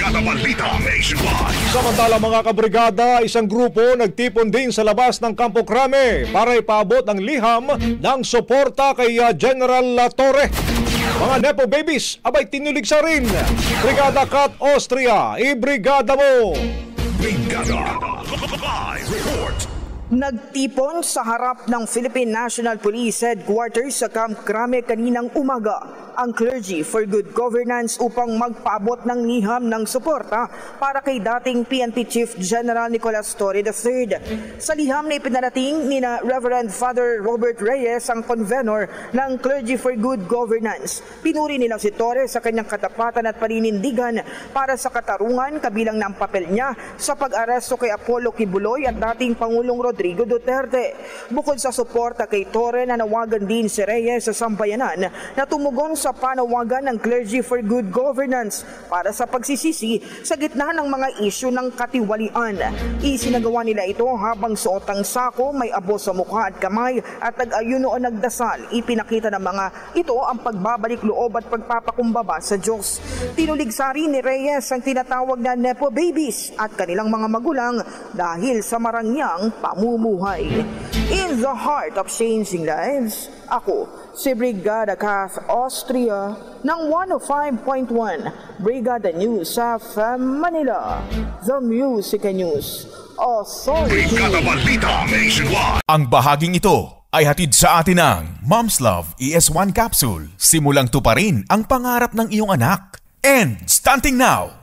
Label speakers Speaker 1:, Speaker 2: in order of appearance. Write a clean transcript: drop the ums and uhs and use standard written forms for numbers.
Speaker 1: Brigada Balita Nationwide.
Speaker 2: Samantala mga kabrigada, isang grupo nagtipon din sa labas ng Campo Crame para ipaabot ang liham ng suporta kay General Torre. Mga Nepo Babies, abay tinulig sa rin. Brigada Kat Austria, ibrigada mo!
Speaker 1: Brigada Live Report.
Speaker 3: Nagtipon sa harap ng Philippine National Police Headquarters sa Camp Crame kaninang umaga ang Clergy for Good Governance upang magpaabot ng liham ng suporta para kay dating PNP Chief General Nicolas Torre III. Sa liham na ipinarating ni Reverend Father Robert Reyes, ang convenor ng Clergy for Good Governance. Pinuri nila si Torre sa kanyang katapatan at paninindigan para sa katarungan kabilang ng papel niya sa pag-aresto kay Apollo Kibuloy at dating Pangulong Rodrigo Duterte. Bukod sa suporta kay Torre, nanawagan din si Reyes sa sambayanan na tumugon sa panawagan ng Clergy for Good Governance para sa pagsisisi sa gitna ng mga isyu ng katiwalian. Isinagawa nila ito habang suot ang sako, may abo sa mukha at kamay at nag-ayuno o nagdasal. Ipinakita ng mga ito ang pagbabalik loob at pagpapakumbaba sa Diyos. Tinuligsari ni Reyes ang tinatawag na Nepo Babies at kanilang mga magulang dahil sa marangyang pamumuhay. In the heart of changing lives, ako si Brigada Kat Austria ng 105.1 Brigada News sa Manila, The Music News Authority.
Speaker 1: Brigada Balita Nationwide.
Speaker 4: Ang bahaging ito ay hatid sa atin ng Mom's Love ES1 Capsule. Simulang tuparin ang pangarap ng iyong anak. And starting now,